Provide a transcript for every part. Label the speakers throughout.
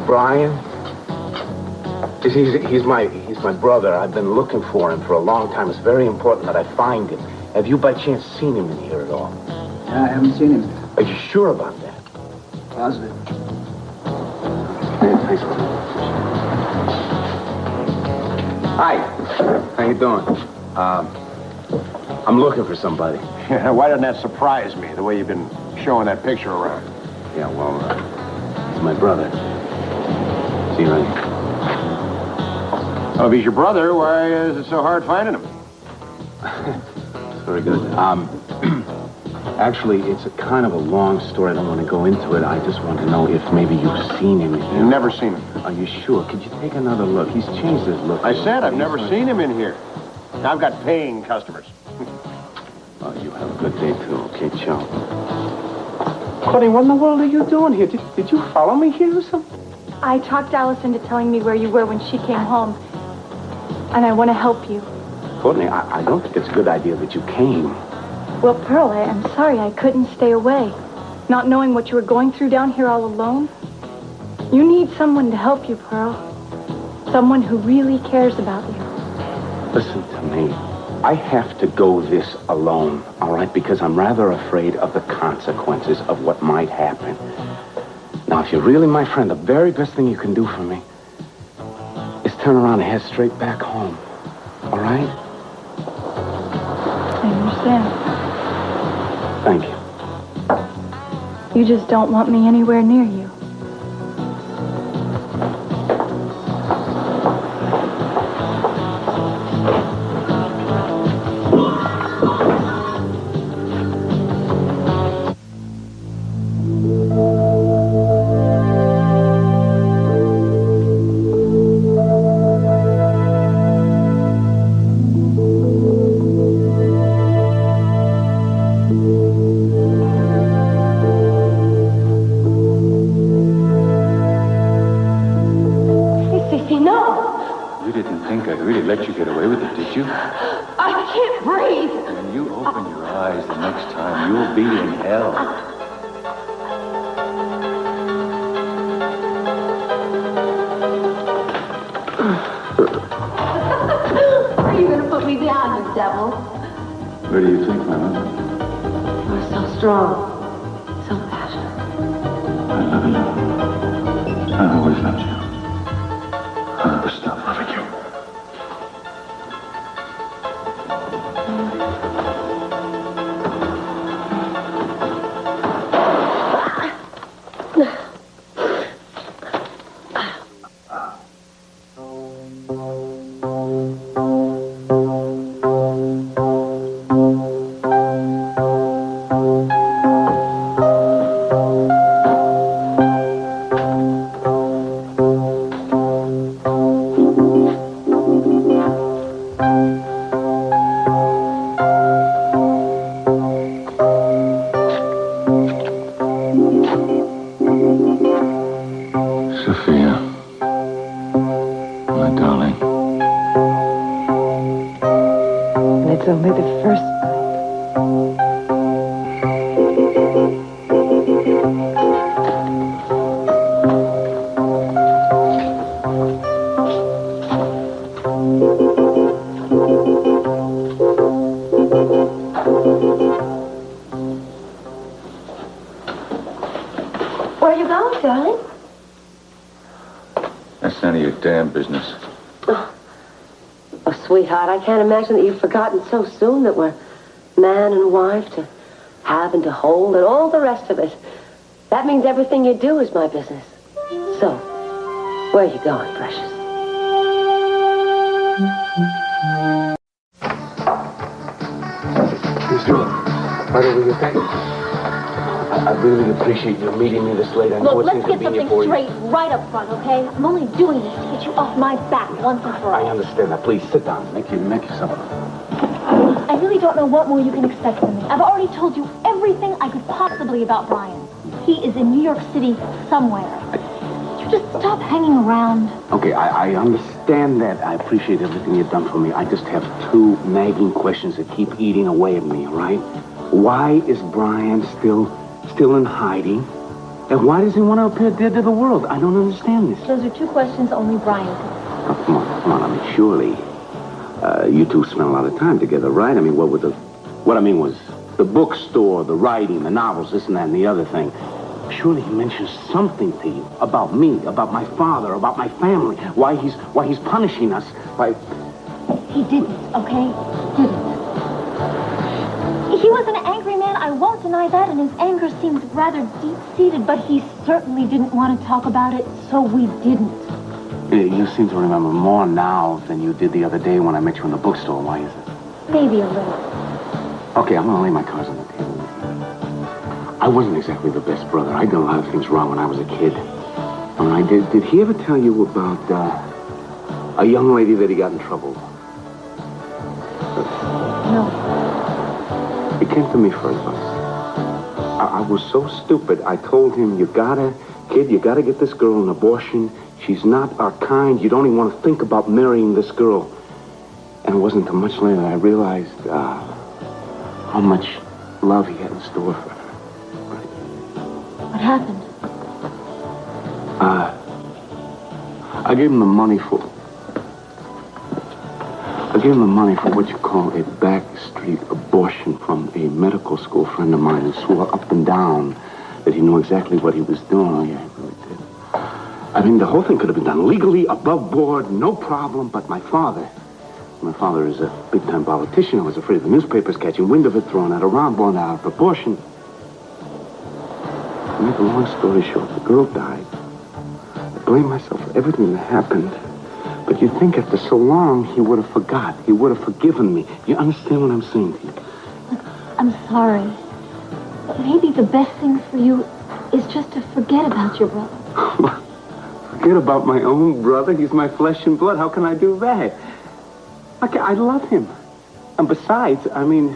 Speaker 1: Brian? He's my brother. I've been looking for him for a long time. It's very important that I find him. Have you by chance seen him in here at all?
Speaker 2: I haven't seen him.
Speaker 1: Are you sure about that?
Speaker 2: Positive.
Speaker 1: Thanks. Hi. How you doing? I'm looking for somebody.
Speaker 3: Yeah, why doesn't that surprise me, the way you've been showing that picture around?
Speaker 1: Yeah, well, he's my brother. See, right?
Speaker 3: Well, if he's your brother, why is it so hard finding him?
Speaker 1: Very good. Actually, it's a kind of a long story. I don't want to go into it. I just want to know if maybe you've seen him.
Speaker 3: You've never seen him.
Speaker 1: Are you sure? Could you take another look? He's changed his look.
Speaker 3: I said I've never seen him in here. I've got paying customers.
Speaker 1: Oh, you have a good day, too. Okay, ciao. Cody, what in the world are you doing here? Did you follow me here or something?
Speaker 4: I talked Alice into telling me where you were when she came home. And I want to help you.
Speaker 1: Courtney, I don't think it's a good idea that you came.
Speaker 4: Well, Pearl, I'm sorry I couldn't stay away. Not knowing what you were going through down here all alone. You need someone to help you, Pearl. Someone who really cares about you.
Speaker 1: Listen to me. I have to go this alone, all right? Because I'm rather afraid of the consequences of what might happen. Now, if you're really my friend, the very best thing you can do for me is turn around and head straight back home. All right?
Speaker 4: I understand.
Speaker 1: Thank you.
Speaker 4: You just don't want me anywhere near you.
Speaker 1: Where do you think, Mama?
Speaker 5: You're so strong, so passionate.
Speaker 1: I love you. I always loved you. I'll never stop loving you.
Speaker 5: I can't imagine that you've forgotten so soon that we're man and wife to have and to hold and all the rest of it. That means everything you do is my business. So, where are you going, precious?
Speaker 1: Right over here, thank you. I really appreciate you meeting me this late. I know
Speaker 6: Look,
Speaker 1: it's
Speaker 6: let's get
Speaker 1: inconvenient
Speaker 6: something
Speaker 1: for you.
Speaker 6: straight right up front, okay? I'm only doing this to get you off my back once and for
Speaker 1: I
Speaker 6: all.
Speaker 1: understand that. Please, sit down. Make yourself.
Speaker 6: I really don't know what more you can expect from me. I've already told you everything I could possibly about Brian. He is in New York City somewhere. You just stop hanging around.
Speaker 1: Okay, I understand that. I appreciate everything you've done for me. I just have two nagging questions that keep eating away at me, all right? Why is Brian still in hiding? And why does he want to appear dead to the world? I don't understand this.
Speaker 6: Those are two questions only Brian can.
Speaker 1: Oh, come on. I mean, surely you two spent a lot of time together, right? I mean, what I mean was the bookstore, the writing, the novels, this and that and the other thing. Surely he mentioned something to you about me, about my father, about my family, why he's punishing us by...
Speaker 6: He didn't, okay? Didn't. He was an angry man, I won't deny that, and his anger seems rather deep-seated, but he certainly didn't want to talk about it, so we didn't.
Speaker 1: You seem to remember more now than you did the other day when I met you in the bookstore. Why is it?
Speaker 6: Maybe a little.
Speaker 1: Okay, I'm gonna lay my cards on the table. I wasn't exactly the best brother. I did a lot of things wrong when I was a kid. All right, did he ever tell you about a young lady that he got in trouble?
Speaker 6: No.
Speaker 1: He came to me for advice. I was so stupid. I told him, you gotta get this girl an abortion. She's not our kind. You don't even want to think about marrying this girl. And it wasn't until much later that I realized how much love he had in store for her.
Speaker 6: What happened?
Speaker 1: I gave him the money for what you call a backstreet abortion from a medical school friend of mine who swore up and down that he knew exactly what he was doing. Oh, yeah, he really did. I mean, the whole thing could have been done legally, above board, no problem, but my father is a big-time politician. I was afraid of the newspapers catching wind of it, throwing it around, blowing it out of proportion. To make a long story short, the girl died. I blame myself for everything that happened. But you'd think after so long, he would have forgot. He would have forgiven me. You understand what I'm saying to you?
Speaker 6: Look, I'm sorry. But maybe the best thing for you is just to forget about your brother.
Speaker 1: Forget about my own brother? He's my flesh and blood. How can I do that? I love him. And besides, I mean,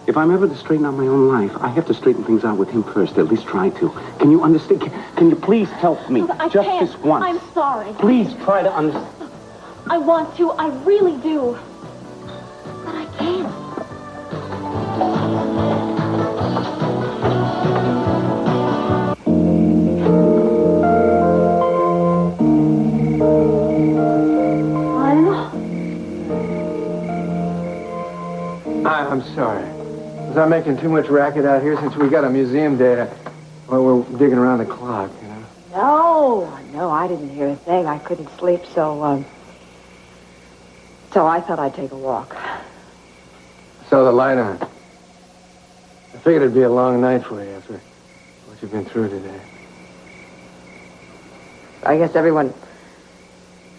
Speaker 1: if I'm ever to straighten out my own life, I have to straighten things out with him first, at least try to. Can you understand? Can you please help me?
Speaker 6: Look, I
Speaker 1: just
Speaker 6: can't.
Speaker 1: this once.
Speaker 6: I'm sorry.
Speaker 1: Please try to understand.
Speaker 6: I want to. I really do. But I can't.
Speaker 3: I'm sorry. Was I making too much racket out here since we got a museum day? Well, we're digging around the clock, you know?
Speaker 7: No, I didn't hear a thing. I couldn't sleep, so I thought I'd take a walk.
Speaker 3: I saw the light on. I figured it'd be a long night for you after what you've been through today.
Speaker 7: I guess everyone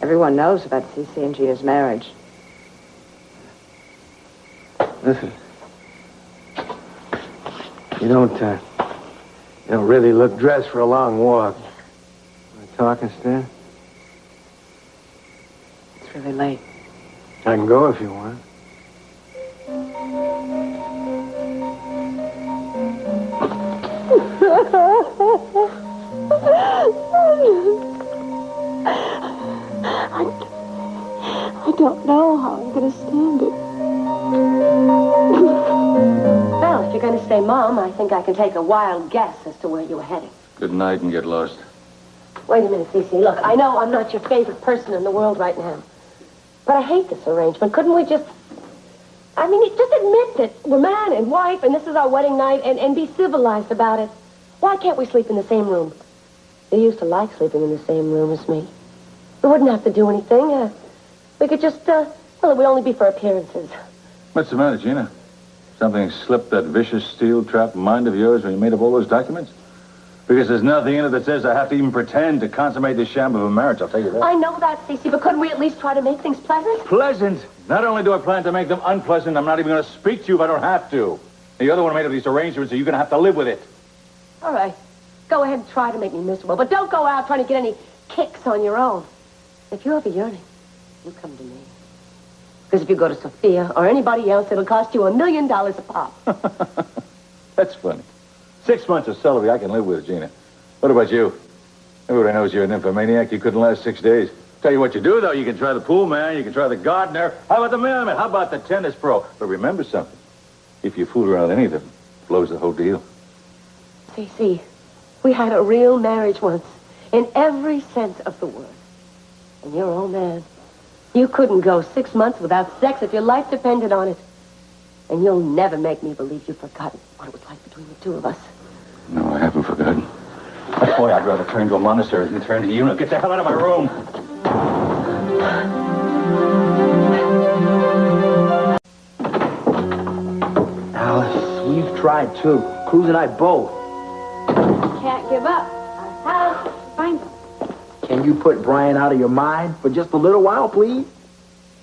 Speaker 7: knows about CC and Gia's marriage.
Speaker 3: Listen, you don't really look dressed for a long walk. Want to talk instead?
Speaker 7: It's really late.
Speaker 3: I can go if you want.
Speaker 4: I don't know how I'm going to stand it.
Speaker 5: Well, if you're going to say Mom, I think I can take a wild guess as to where you were heading.
Speaker 8: Good night and get lost.
Speaker 5: Wait a minute, Cece. Look, I know I'm not your favorite person in the world right now. But I hate this arrangement. Couldn't we just admit that we're man and wife and this is our wedding night and be civilized about it? Why can't we sleep in the same room? You used to like sleeping in the same room as me. We wouldn't have to do anything. We could just, it would only be for appearances.
Speaker 8: What's the matter, Gina? Something slipped that vicious steel-trapped mind of yours when you made up all those documents? Because there's nothing in it that says I have to even pretend to consummate this sham of a marriage, I'll tell you that.
Speaker 5: I know that, Cece, but couldn't we at least try to make things pleasant?
Speaker 8: Pleasant? Not only do I plan to make them unpleasant, I'm not even going to speak to you if I don't have to. You're the one who made all these arrangements, so you're going to have to live with it.
Speaker 5: All right. Go ahead and try to make me miserable, but don't go out trying to get any kicks on your own. If you're ever yearning, you come to me. Because if you go to Sophia or anybody else, it'll cost you $1 million a pop.
Speaker 8: That's funny. 6 months of celery I can live with, Gina. What about you? Everybody knows you're an nymphomaniac. You couldn't last 6 days. Tell you what you do, though. You can try the pool man. You can try the gardener. How about the mailman? How about the tennis pro? But remember something. If you fool around with any of them, it blows the whole deal.
Speaker 5: See, we had a real marriage once, in every sense of the word. And you're an old man. You couldn't go 6 months without sex if your life depended on it. And you'll never make me believe you've forgotten what it was like between the two of us.
Speaker 8: No, I haven't forgotten. Boy, I'd rather turn to a monastery than turn to you. Now, get the hell out of my room.
Speaker 2: Alice, we've tried too. Cruz and I both.
Speaker 4: Can't give up. Our house, find him.
Speaker 2: Can you put Brian out of your mind for just a little while, please?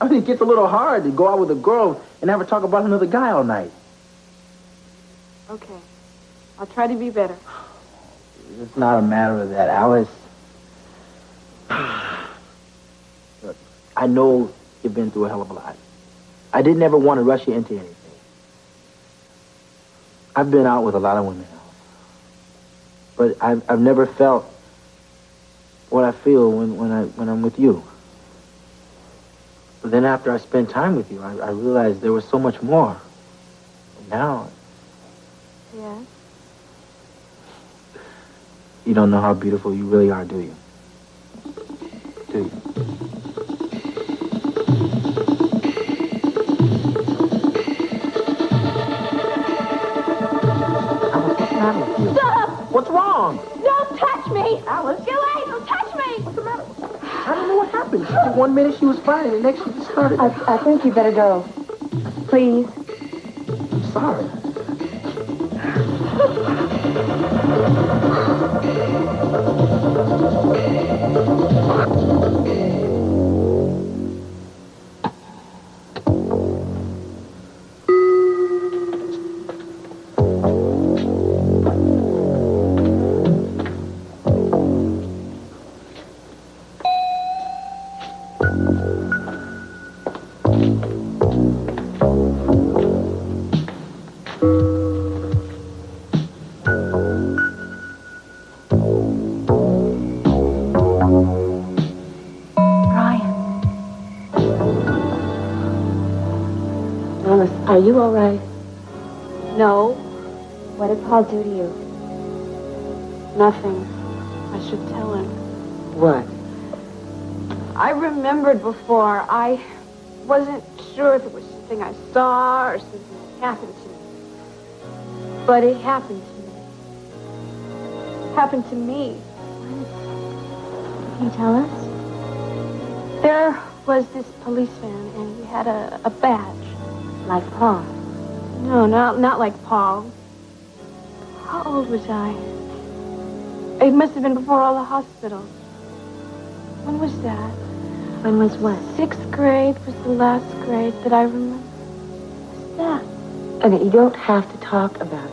Speaker 2: I mean, it gets a little hard to go out with a girl and have her talk about another guy all night.
Speaker 4: Okay. I'll try to be better.
Speaker 2: It's not a matter of that, Alice. Look, I know you've been through a hell of a lot. I didn't ever want to rush you into anything. I've been out with a lot of women, Alice. But I've never felt what I feel when I'm with you. But then after I spent time with you, I realized there was so much more. And now...
Speaker 4: Yes?
Speaker 2: You don't know how beautiful you really are, do you? Do you? Alice, what's the matter with you?
Speaker 4: Stop!
Speaker 2: What's wrong?
Speaker 4: Don't touch me!
Speaker 2: Alice?
Speaker 4: Julie, don't touch me!
Speaker 2: What's the matter? I don't know what happened. One minute she was fine, and the next she just started...
Speaker 4: I think you better go. Please.
Speaker 2: I'm sorry.
Speaker 5: Are you all right?
Speaker 4: No. What did Paul do to you? Nothing. I should tell him.
Speaker 5: What?
Speaker 4: I remembered before. I wasn't sure if it was something I saw or something that happened to me. But it happened to me. It happened to me.
Speaker 6: Can you tell us?
Speaker 4: There was this policeman, and he had a badge.
Speaker 6: Like Paul?
Speaker 4: No, not like Paul. How old was I? It must have been before all the hospitals. When was that?
Speaker 6: When was what?
Speaker 4: 6th grade was the last grade that I remember. What's that?
Speaker 5: Okay, you don't have to talk about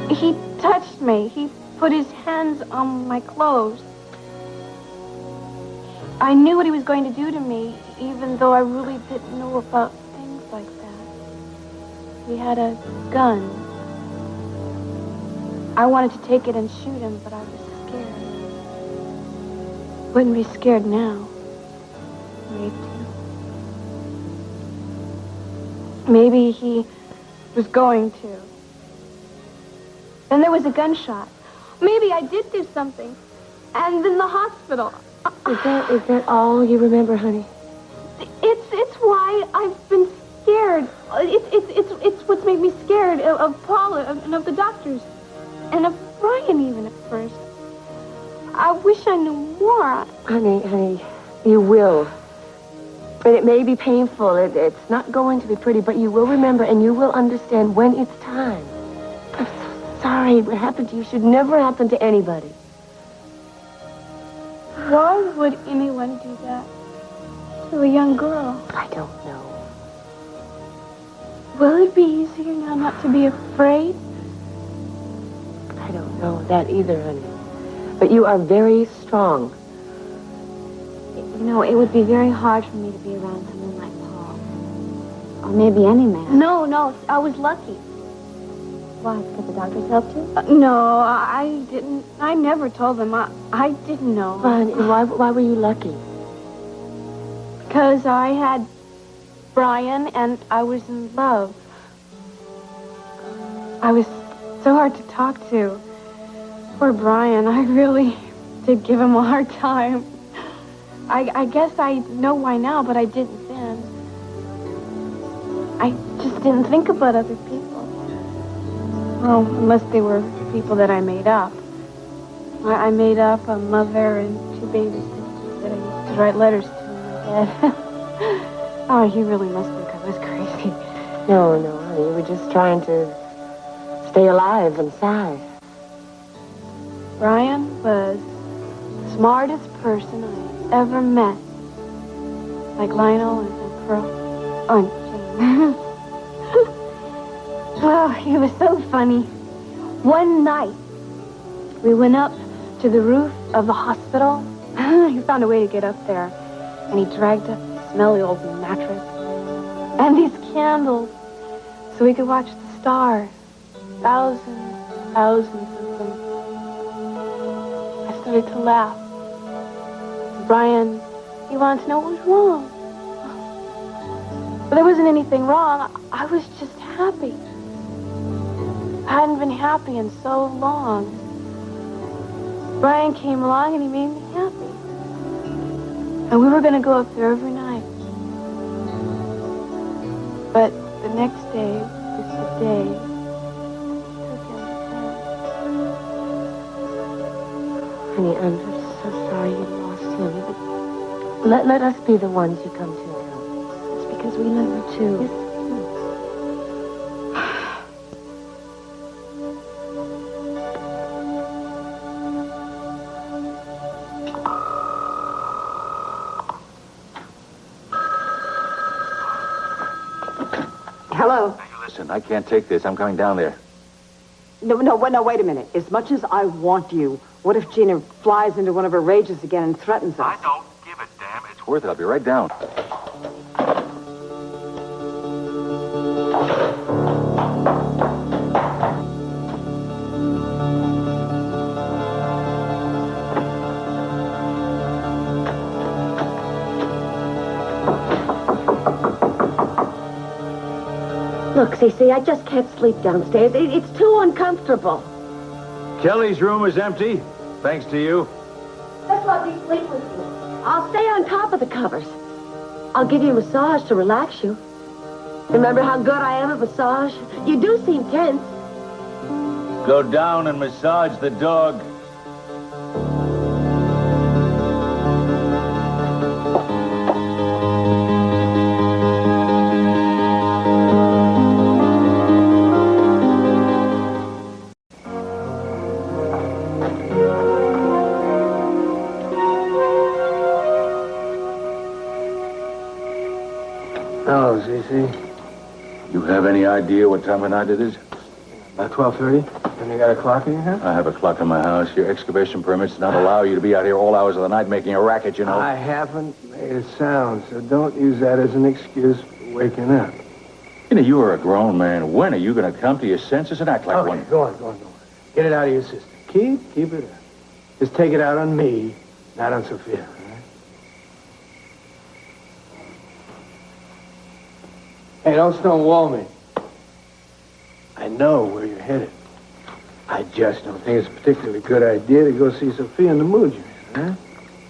Speaker 5: it.
Speaker 4: He touched me. He put his hands on my clothes. I knew what he was going to do to me, even though I really didn't know about things like that. He had a gun. I wanted to take it and shoot him, but I was scared. Wouldn't be scared now. Maybe. Maybe he was going to. Then there was a gunshot. Maybe I did do something. And in the hospital.
Speaker 5: Is that all you remember, honey?
Speaker 4: It's why I've been scared. It's what's made me scared of Paul and of the doctors. And of Brian even at first. I wish I knew more.
Speaker 5: Honey, you will. And it may be painful. It's not going to be pretty, but you will remember and you will understand when it's time. I'm so sorry what happened to you should never happen to anybody.
Speaker 4: Why would anyone do that to a young girl?
Speaker 5: I don't know.
Speaker 4: Will it be easier now not to be afraid?
Speaker 5: I don't know that either, honey. But you are very strong.
Speaker 6: You know, it would be very hard for me to be around someone like Paul. Or maybe any man.
Speaker 4: No, I was lucky.
Speaker 6: Why? Because the doctors helped you?
Speaker 4: No, I didn't. I never told them. I didn't know.
Speaker 5: Why were you lucky?
Speaker 4: Because I had Brian and I was in love. I was so hard to talk to. Poor Brian, I really did give him a hard time. I guess I know why now, but I didn't then. I just didn't think about other people. Well, unless they were people that I made up. I made up a mother and 2 baby sisters that I used to write letters to in my bed. Oh, you really must think I was crazy.
Speaker 5: No, honey. You were just trying to stay alive inside.
Speaker 4: Brian was the smartest person I ever met. Like Lionel and Pearl. Oh, and Jane. Oh, he was so funny. One night, we went up to the roof of the hospital. He found a way to get up there. And he dragged up the smelly old mattress. And these candles. So we could watch the stars. Thousands of them. I started to laugh. Brian, he wanted to know what was wrong. But there wasn't anything wrong. I was just happy. I hadn't been happy in so long. Brian came along and he made me happy. And we were going to go up there every night. But the next day was the day I took him.
Speaker 5: Honey, I'm so sorry you lost him. But let us be the ones you come to now. It's because we love you too.
Speaker 7: Hello.
Speaker 8: Now, you listen, I can't take this. I'm coming down there.
Speaker 7: No, wait a minute. As much as I want you, what if Gina flies into one of her rages again and threatens us?
Speaker 8: I don't give a damn. It's worth it. I'll be right down.
Speaker 5: Look, Cece, I just can't sleep downstairs. It's too uncomfortable.
Speaker 8: Kelly's room is empty, thanks to you.
Speaker 5: Just let me sleep with you. I'll stay on top of the covers. I'll give you a massage to relax you. Remember how good I am at massage? You do seem tense.
Speaker 8: Go down and massage the dog.
Speaker 3: Hello, Cece.
Speaker 8: You have any idea what time of night it is?
Speaker 3: About 12:30. And you got a clock in your house?
Speaker 8: I have a clock in my house. Your excavation permits do not allow you to be out here all hours of the night making a racket, you know.
Speaker 3: I haven't made a sound, so don't use that as an excuse for waking up.
Speaker 8: You know, you are a grown man. When are you going to come to your senses and act like
Speaker 3: Okay,
Speaker 8: one?
Speaker 3: go on. Get it out of your system. Keep it up. Just take it out on me, not on Sophia, all right? Hey, don't stonewall me. I know where you're headed. I just don't think it's a particularly good idea to go see Sophia in the mood you're in,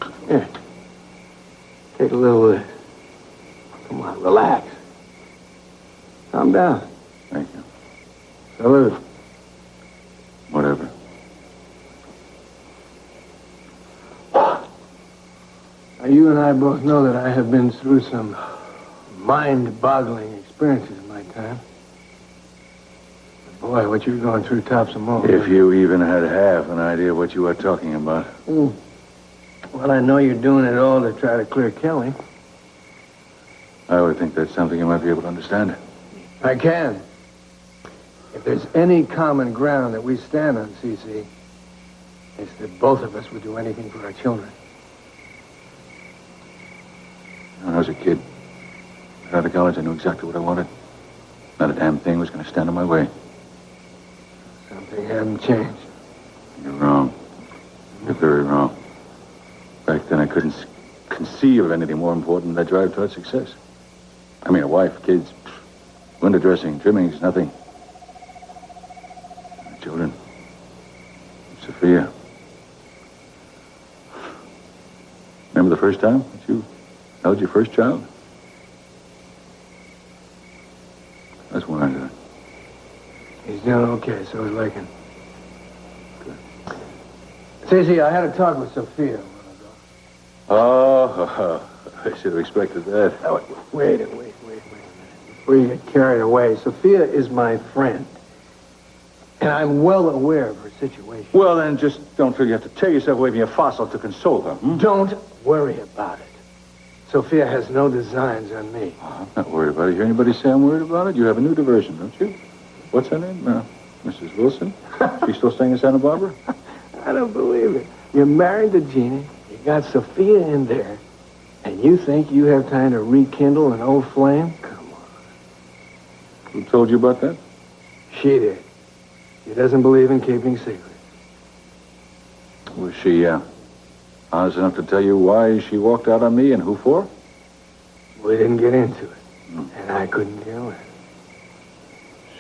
Speaker 3: huh? Here. Take a little of this. Come on, relax. Calm down.
Speaker 8: Thank you.
Speaker 3: Salute.
Speaker 8: Whatever.
Speaker 3: Now, you and I both know that I have been through some mind-boggling experiences in my time. But boy, what you're going through tops them all.
Speaker 8: If you even had half an idea of what you are talking about.
Speaker 3: Well, I know you're doing it all to try to clear Kelly.
Speaker 8: I would think that's something you might be able to understand.
Speaker 3: I can. If there's any common ground that we stand on, Cece, it's that both of us would do anything for our children.
Speaker 8: When I was a kid, right out of college, I knew exactly what I wanted. Not a damn thing was going to stand in my way.
Speaker 3: Something hadn't changed.
Speaker 8: You're wrong. You're very wrong. Back then, I couldn't conceive of anything more important than that drive toward success. I mean, a wife, kids, window dressing, trimmings, nothing. My children. Sophia. Remember the first time that you held your first child? That's when I did it.
Speaker 3: He's doing okay, so is Lakin. Good. Stacey, I had a talk with Sophia a while ago.
Speaker 8: Oh, I should have expected that.
Speaker 3: Oh, wait a minute. Before you get carried away, Sophia is my friend. And I'm well aware of her situation.
Speaker 8: Well, then just don't feel you have to tear yourself away from your fossil to console her.
Speaker 3: Don't worry about it. Sophia has no designs on me.
Speaker 8: Oh, I'm not worried about it. You hear anybody say I'm worried about it? You have a new diversion, don't you? What's her name? Mrs. Wilson? She's still staying in Santa Barbara?
Speaker 3: I don't believe it. You're married to Gina. You got Sophia in there. And you think you have time to rekindle an old flame? Come on.
Speaker 8: Who told you about that?
Speaker 3: She did. She doesn't believe in keeping secrets.
Speaker 8: Was she, honest enough to tell you why she walked out on me and who for?
Speaker 3: We didn't get into it. And I couldn't care less.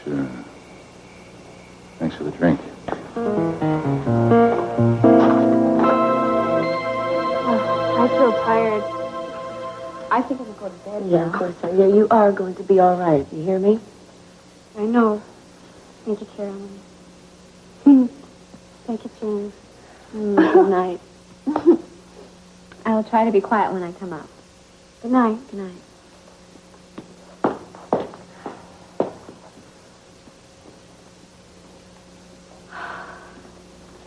Speaker 8: Sure. Thanks for the drink.
Speaker 4: I feel tired. I think I will go to bed
Speaker 5: Yeah, of course. Yeah, you are going to be all right. You hear me?
Speaker 4: I know. Thank you, Carolyn. Thank you, James.
Speaker 6: Good night. I'll try to be quiet when I come up.
Speaker 4: Good night.
Speaker 6: Good night.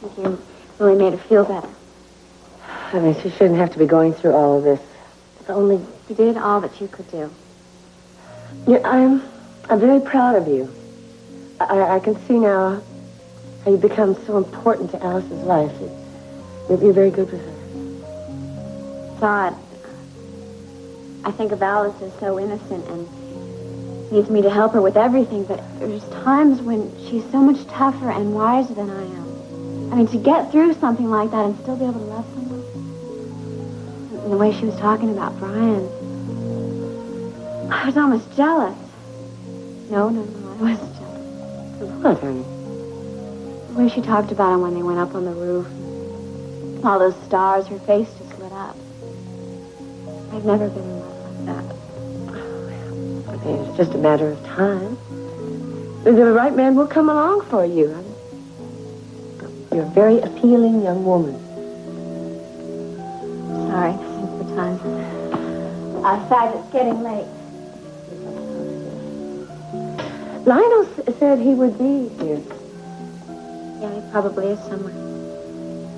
Speaker 4: Thank you. Really made her feel better.
Speaker 5: I mean, she shouldn't have to be going through all of this.
Speaker 4: If only you did all that you could do.
Speaker 5: Yeah, I'm very proud of you. I can see now how you become so important to Alice's life. You're very good with her.
Speaker 4: It's odd. I think of Alice as so innocent and needs me to help her with everything, but there's times when she's so much tougher and wiser than I am. I mean, to get through something like that and still be able to love someone. And the way she was talking about Brian, I was almost jealous. No, I wasn't jealous.
Speaker 5: What, honey?
Speaker 4: The way she talked about him when they went up on the roof. All those stars, her face just lit up. I've never been in love like that.
Speaker 5: I mean, it's just a matter of time. The right man will come along for you. You're a very appealing young woman.
Speaker 4: Sorry, this is the time. Outside, it's getting late.
Speaker 5: Lionel said he would be here.
Speaker 4: Yeah, he probably is somewhere.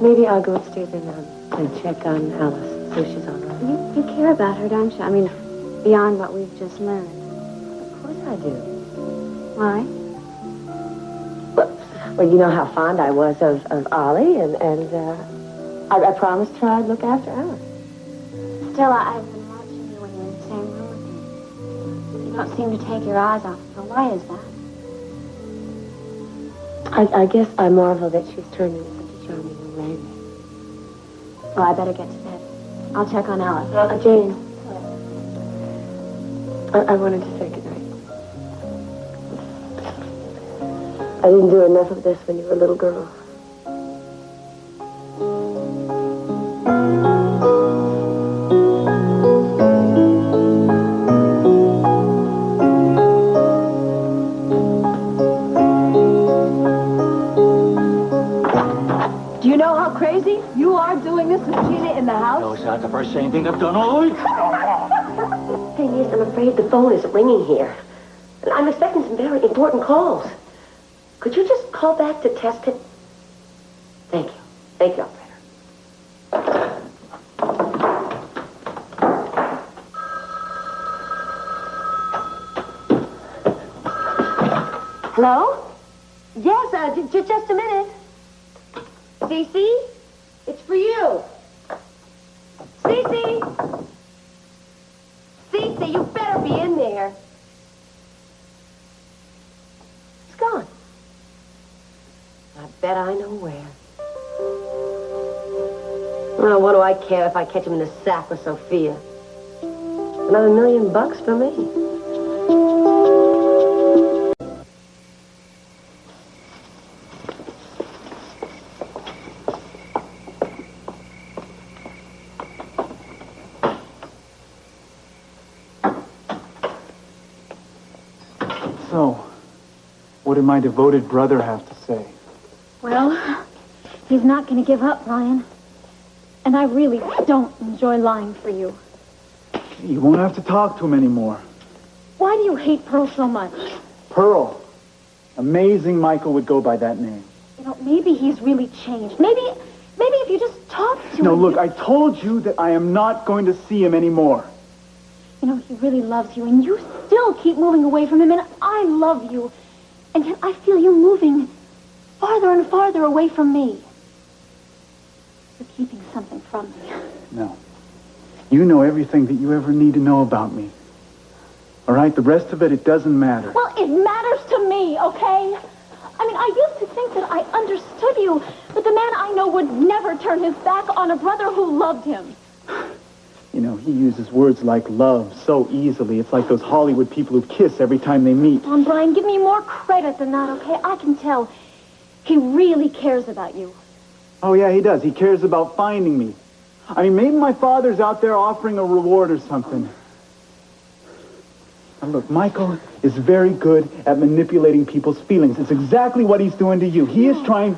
Speaker 5: Maybe I'll go upstairs and check on Alice, see if she's all right.
Speaker 4: You care about her, don't you? I mean, beyond what we've just learned.
Speaker 5: Of course I do.
Speaker 4: Why?
Speaker 5: Well, you know how fond I was of Ollie, and I promised her I'd look after Alice.
Speaker 4: Still, I've been watching you when you're in the same room with me. You don't seem to take your eyes off her. Why is that?
Speaker 5: I guess I marvel that she's turned into such a charming young lady.
Speaker 4: Well, I better get to bed. I'll check on Alice.
Speaker 5: Jane, I wanted to say goodnight. I didn't do enough of this when you were a little girl.
Speaker 7: Do you know how crazy you are doing this with Gina in the house?
Speaker 8: No, it's not the first same thing I've done all week.
Speaker 5: Thing is, I'm afraid the phone isn't ringing here. And I'm expecting some very important calls. Could you just call back to test it? Thank you. Thank you, operator. Hello? Yes, just a minute. Cece? It's for you. Cece! Cece, you better be in there. It's gone. I bet I know where. Well, what do I care if I catch him in the sack with Sophia? Another $1,000,000 for me.
Speaker 9: So, what did my devoted brother have to say?
Speaker 6: Well, he's not going to give up, Ryan. And I really don't enjoy lying for you.
Speaker 9: You won't have to talk to him anymore.
Speaker 6: Why do you hate Pearl so much?
Speaker 9: Pearl. Amazing Michael would go by that name.
Speaker 6: You know, maybe he's really changed. Maybe if you just talk to him...
Speaker 9: No, look, I told you that I am not going to see him anymore.
Speaker 6: You know, he really loves you, and you still keep moving away from him, and I love you. And yet I feel you moving farther and farther away from me. You're keeping something from me.
Speaker 9: No. You know everything that you ever need to know about me. All right? The rest of it doesn't matter.
Speaker 6: Well, it matters to me, okay? I mean, I used to think that I understood you, but the man I know would never turn his back on a brother who loved him.
Speaker 9: You know, he uses words like love so easily. It's like those Hollywood people who kiss every time they meet.
Speaker 6: Come on, Brian, give me more credit than that, okay? I can tell he really cares about you.
Speaker 9: Oh, yeah, he does. He cares about finding me. I mean, maybe my father's out there offering a reward or something. Now, look, Michael is very good at manipulating people's feelings. It's exactly what he's doing to you. He's trying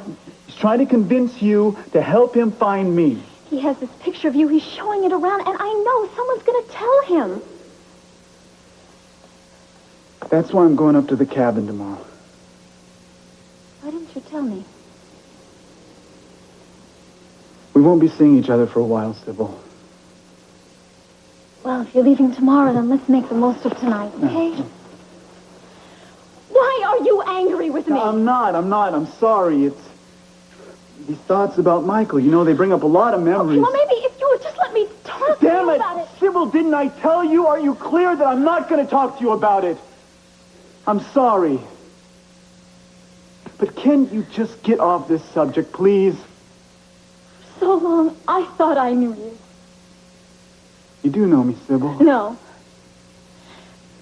Speaker 9: to convince you to help him find me.
Speaker 6: He has this picture of you. He's showing it around, and I know someone's going to tell him.
Speaker 9: That's why I'm going up to the cabin tomorrow.
Speaker 6: Why didn't you tell me?
Speaker 9: We won't be seeing each other for a while, Sybil.
Speaker 6: Well, if you're leaving tomorrow, then let's make the most of tonight, okay? Why are you angry with me?
Speaker 9: No, I'm not. I'm sorry. It's these thoughts about Michael. You know, they bring up a lot of memories.
Speaker 6: Okay, well, maybe if you would just let me talk to you about it.
Speaker 9: Sybil, didn't I tell you? Are you clear that I'm not going to talk to you about it? I'm sorry. But can you just get off this subject, please?
Speaker 6: For so long, I thought I knew you.
Speaker 9: You do know me, Sybil.
Speaker 6: No.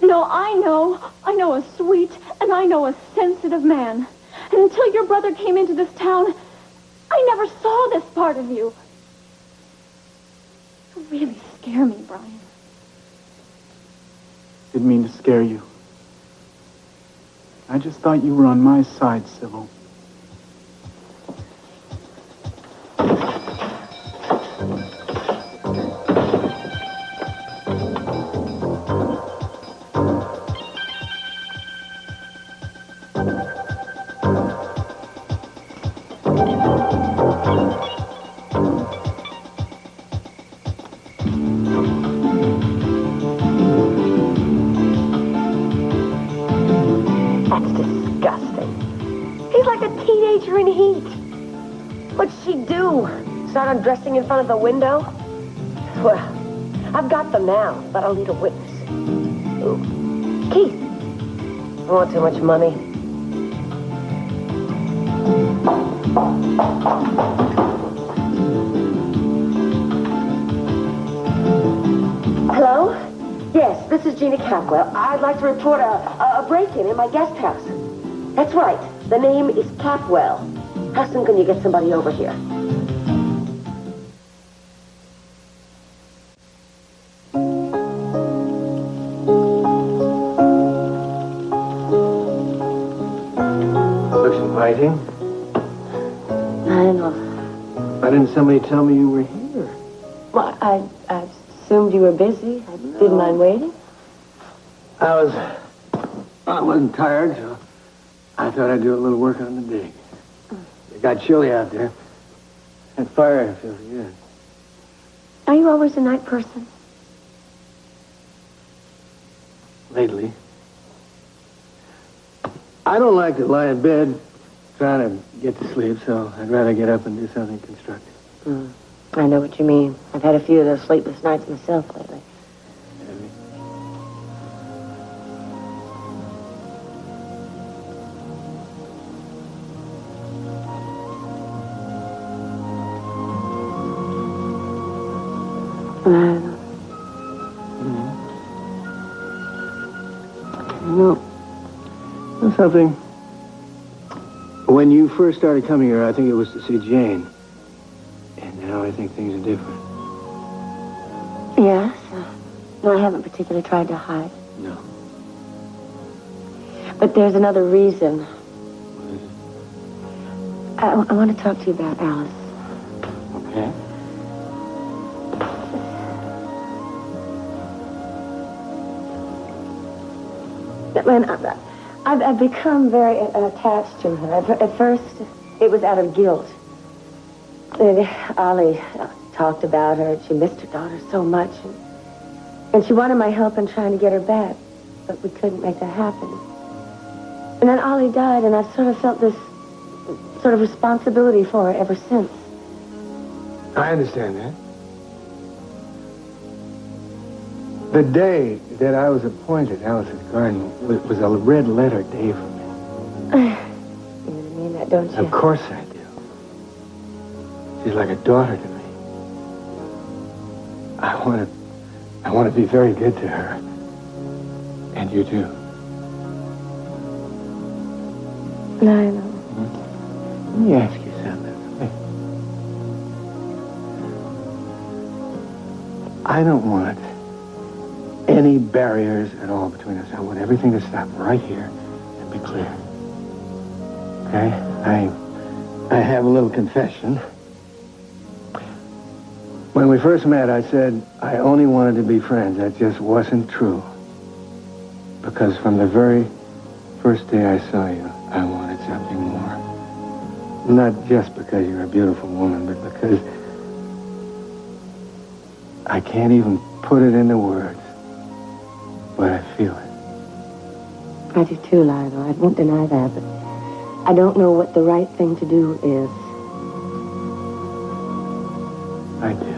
Speaker 6: No, I know a sweet and I know a sensitive man. And until your brother came into this town, I never saw this part of you. You really scare me, Brian.
Speaker 9: Didn't mean to scare you. I just thought you were on my side, Sybil.
Speaker 5: Start undressing in front of the window? Well, I've got them now, but I'll need a witness. Ooh. Keith, I want too much money. Hello? Yes, this is Gina Capwell. I'd like to report a break-in in my guest house. That's right. The name is Capwell. How soon can you get somebody over here?
Speaker 3: Inviting?
Speaker 5: I know.
Speaker 3: Why didn't somebody tell me you were here?
Speaker 5: Well, I assumed you were busy. I didn't mind waiting.
Speaker 3: I wasn't tired, so I thought I'd do a little work on the dig. It got chilly out there. That fire feels good.
Speaker 5: Are you always a night person?
Speaker 3: Lately. I don't like to lie in bed trying to get to sleep, so I'd rather get up and do something constructive.
Speaker 5: I know what you mean. I've had a few of those sleepless nights myself lately.
Speaker 3: No. Something. When you first started coming here, I think it was to see Jane. And now I think things are different.
Speaker 5: Yes. No, I haven't particularly tried to hide.
Speaker 3: No.
Speaker 5: But there's another reason. I want to talk to you about Alice.
Speaker 3: Okay.
Speaker 5: I've become very attached to her. At first, it was out of guilt. Ollie talked about her. She missed her daughter so much. And she wanted my help in trying to get her back. But we couldn't make that happen. And then Ollie died, and I've sort of felt this sort of responsibility for her ever since.
Speaker 3: I understand that. The day that I was appointed Alice's guardian was a red-letter day for me.
Speaker 5: You mean that, don't you?
Speaker 3: Of course I do. She's like a daughter to me. I want to be very good to her. And you too.
Speaker 5: I know.
Speaker 3: Let me ask you something. I don't want any barriers at all between us. I want everything to stop right here and be clear. Okay? I have a little confession. When we first met, I said I only wanted to be friends. That just wasn't true. Because from the very first day I saw you, I wanted something more. Not just because you're a beautiful woman, but because I can't even put it into words. But I feel it.
Speaker 5: I do too, Lionel. I won't deny that, but I don't know what the right thing to do is.
Speaker 3: I do.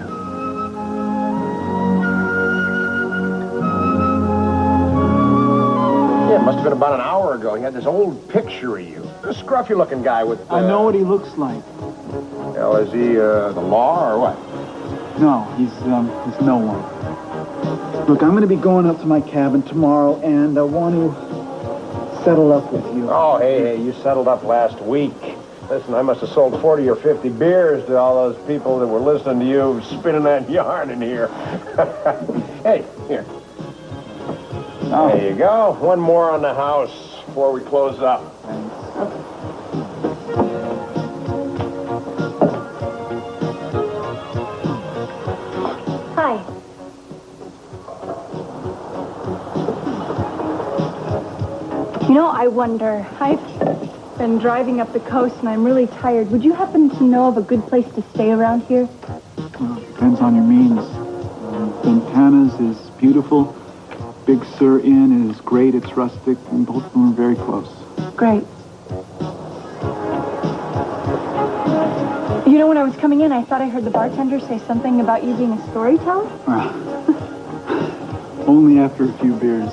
Speaker 10: Yeah, it must have been about an hour ago. He had this old picture of you. This scruffy-looking guy with...
Speaker 9: I know what he looks like.
Speaker 10: Well, is he the law or what?
Speaker 9: No, he's no one. Look, I'm going to be going up to my cabin tomorrow, and I want to settle up with you.
Speaker 10: Oh, hey, you settled up last week. Listen, I must have sold 40 or 50 beers to all those people that were listening to you spinning that yarn in here. Hey, here. Oh. There you go. One more on the house before we close up.
Speaker 5: Hi.
Speaker 4: You know, I wonder, I've been driving up the coast and I'm really tired. Would you happen to know of a good place to stay around here?
Speaker 9: Well, it depends on your means. Ventana's is beautiful. Big Sur Inn is great. It's rustic, and both of them are very close.
Speaker 4: Great. You know, when I was coming in, I thought I heard the bartender say something about you being a storyteller.
Speaker 9: Only after a few beers.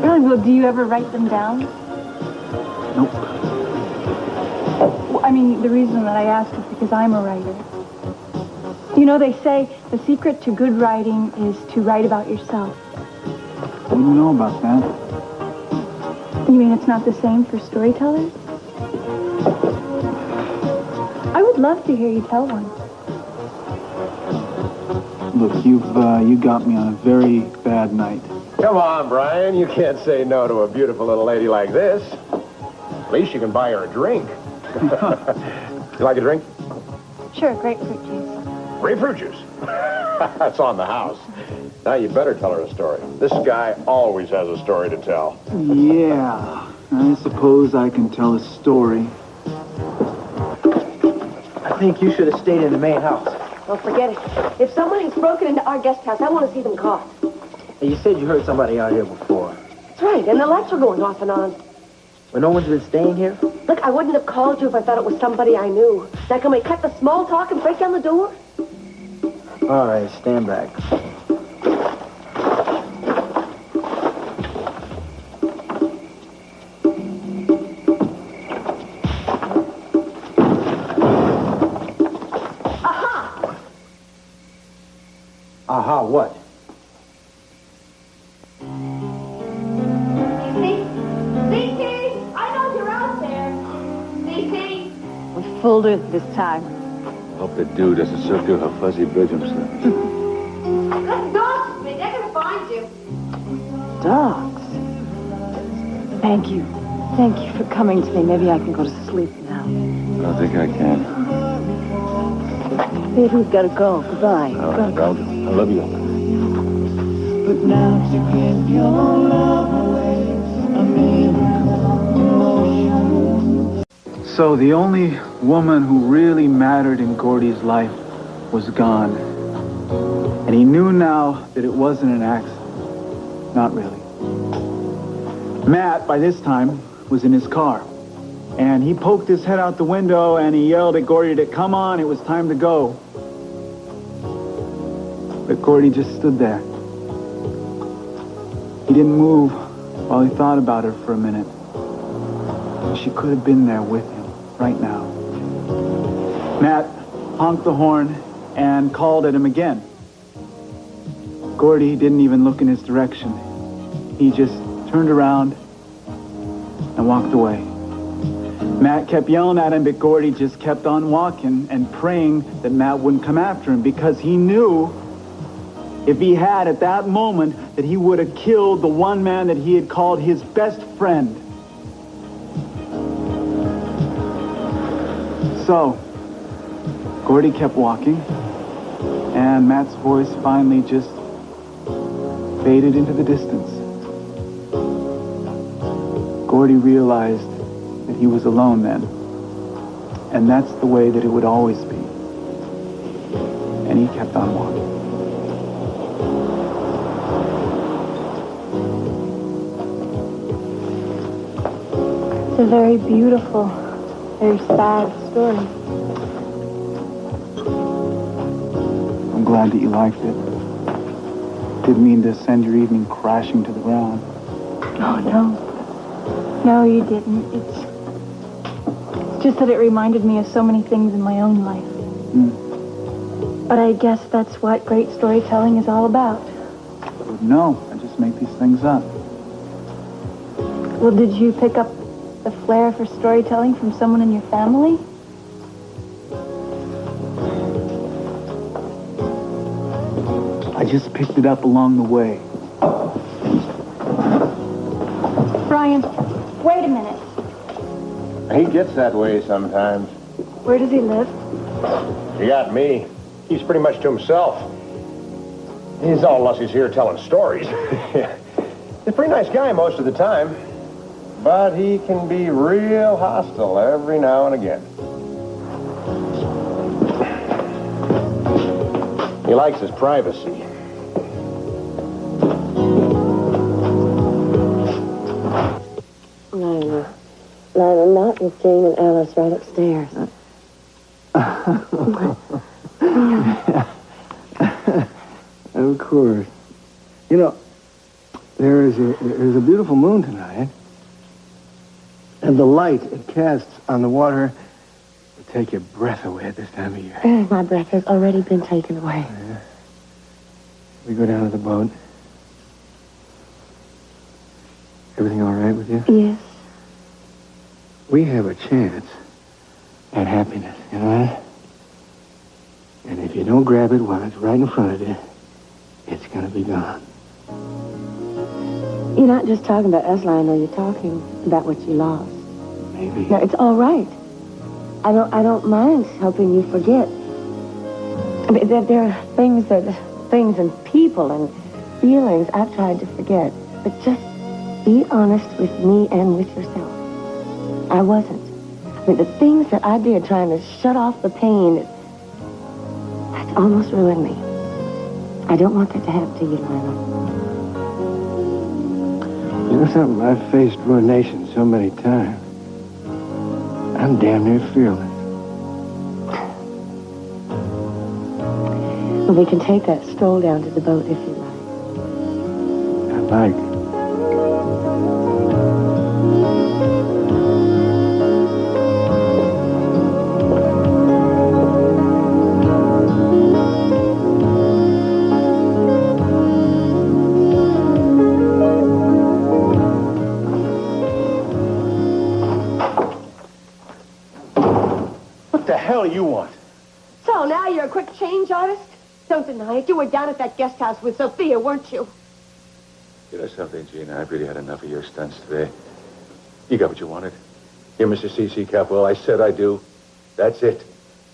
Speaker 4: Really? Well, do you ever write them down?
Speaker 9: Nope.
Speaker 4: Well, I mean, the reason that I ask is because I'm a writer. You know, they say the secret to good writing is to write about yourself.
Speaker 9: I wouldn't know about that.
Speaker 4: You mean it's not the same for storytellers? I would love to hear you tell one.
Speaker 9: Look, you got me on a very bad night.
Speaker 10: Come on, Brian. You can't say no to a beautiful little lady like this. At least you can buy her a drink. You like a drink?
Speaker 4: Sure, grapefruit juice.
Speaker 10: Grapefruit juice? That's on the house. Now you better tell her a story. This guy always has a story to tell.
Speaker 9: Yeah, I suppose I can tell a story.
Speaker 2: I think you should have stayed in the main house.
Speaker 5: Don't forget it. If someone has broken into our guest house, I want to see them caught.
Speaker 2: Hey, you said you heard somebody out here before.
Speaker 5: That's right, and the lights were going off and on.
Speaker 2: When no one's been staying here?
Speaker 5: Look, I wouldn't have called you if I thought it was somebody I knew. Now, can we cut the small talk and break down the door?
Speaker 2: All right, stand back.
Speaker 5: Aha!
Speaker 2: Aha, what?
Speaker 7: Fooled her this time.
Speaker 8: Hope the dude doesn't circle her fuzzy bedroom slip.
Speaker 5: Let the dogs speak. They're gonna find you.
Speaker 7: Dogs. Thank you. Thank you for coming to me. Maybe I can go to sleep now.
Speaker 8: I don't think I can.
Speaker 7: Baby, we've got to go. Goodbye.
Speaker 8: All right, I love you.
Speaker 11: But now to give your love away, a miracle.
Speaker 9: So the only woman who really mattered in Gordy's life was gone. And he knew now that it wasn't an accident. Not really. Matt, by this time, was in his car. And he poked his head out the window and he yelled at Gordy to come on, it was time to go. But Gordy just stood there. He didn't move while he thought about her for a minute. She could have been there with him right now. Matt honked the horn and called at him again. Gordy didn't even look in his direction. He just turned around and walked away. Matt kept yelling at him, but Gordy just kept on walking and praying that Matt wouldn't come after him because he knew if he had at that moment that he would have killed the one man that he had called his best friend. So, Gordy kept walking, and Matt's voice finally just faded into the distance. Gordy realized that he was alone then, and that's the way that it would always be. And he kept on walking.
Speaker 4: It's a very beautiful, very sad story.
Speaker 9: I'm glad that you liked it. Didn't mean to send your evening crashing to the ground.
Speaker 4: Oh, no. No, you didn't. It's just that it reminded me of so many things in my own life. But I guess that's what great storytelling is all about.
Speaker 9: No, I just make these things up.
Speaker 4: Well, did you pick up the flair for storytelling from someone in your family?
Speaker 9: I just picked it up along the way.
Speaker 4: Brian, wait a minute.
Speaker 10: He gets that way sometimes.
Speaker 4: Where does he live?
Speaker 10: You got me. He's pretty much to himself. He's all unless he's here telling stories. He's a pretty nice guy most of the time. But he can be real hostile every now and again. He likes his privacy.
Speaker 5: Lionel, not with Jane and Alice right upstairs.
Speaker 3: Of course. You know, there's a beautiful moon tonight. And the light it casts on the water will take your breath away at this time of year.
Speaker 5: My breath has already been taken away.
Speaker 3: Yeah. We go down to the boat. Everything all right with you?
Speaker 5: Yes.
Speaker 3: We have a chance at happiness, you know that? And if you don't grab it while it's right in front of you, it's going to be gone.
Speaker 5: You're not just talking about us, Lionel. You're talking about what you lost.
Speaker 3: Maybe.
Speaker 5: No, it's all right. I don't mind helping you forget. I mean, there are things and people and feelings I've tried to forget. But just be honest with me and with yourself. I wasn't. I mean, the things that I did trying to shut off the pain, that's almost ruined me. I don't want that to happen to you, Lionel.
Speaker 3: You know something? I've faced ruination so many times. I'm damn near fearless.
Speaker 5: Well, we can take that stroll down to the boat if you like.
Speaker 3: I like it.
Speaker 8: What the hell you want?
Speaker 5: So now you're a quick change artist? Don't deny it. You were down at that guest house with Sophia, weren't you?
Speaker 8: You know something, Gina? I've really had enough of your stunts today. You got what you wanted. Here, Mr. C.C. Capwell, I said I do. That's it.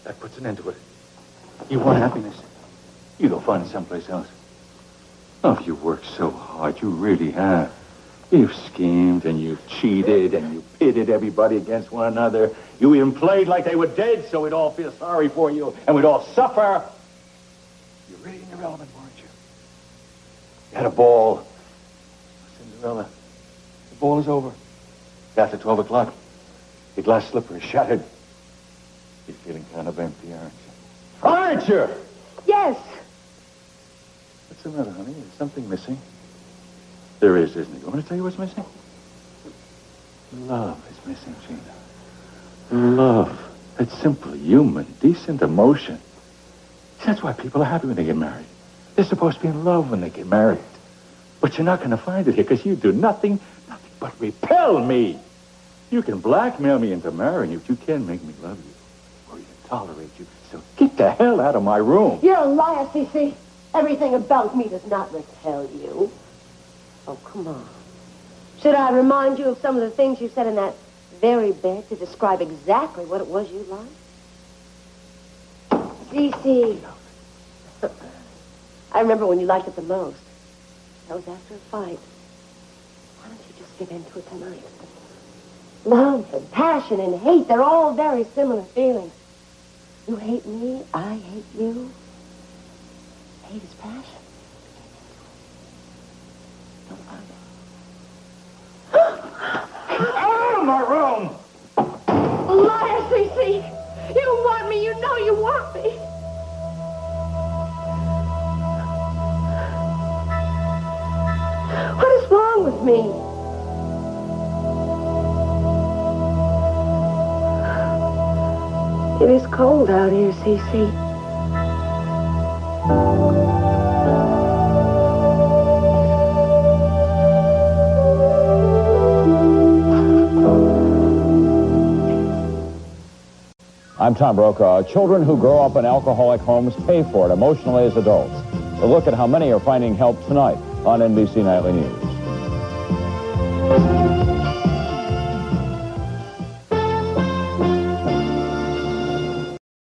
Speaker 8: That puts an end to it. You want happiness? You go find it someplace else. Oh, you've worked so hard. You really have. You've schemed and you've cheated and you pitted everybody against one another. You even played like they were dead so we'd all feel sorry for you and we'd all suffer. You're really in your element, weren't you? You had a ball. Cinderella, the ball is over. After 12 o'clock, your glass slipper is shattered. You're feeling kind of empty, aren't you? Aren't you?
Speaker 5: Yes.
Speaker 8: What's the matter, honey? Is something missing? There is, isn't it? You want me to tell you what's missing? Love is missing, Gina. Love. That simple, human, decent emotion. That's why people are happy when they get married. They're supposed to be in love when they get married. But you're not going to find it here because you do nothing but repel me. You can blackmail me into marrying you, but you can't make me love you or even tolerate you. So get the hell out of my room.
Speaker 5: You're a liar, Cece. Everything about me does not repel you. Oh, come on. Should I remind you of some of the things you said in that very bed to describe exactly what it was you liked? Cece. I remember when you liked it the most. That was after a fight. Why don't you just give in to it tonight? Love and passion and hate, they're all very similar feelings. You hate me, I hate you. Hate is passion. Don't find it.
Speaker 8: Out of my room!
Speaker 5: Liar, Cece! You want me, you know you want me. What is wrong with me? It is cold out here, Cece.
Speaker 12: I'm Tom Brokaw. Children who grow up in alcoholic homes pay for it emotionally as adults. A look at how many are finding help tonight on NBC Nightly News.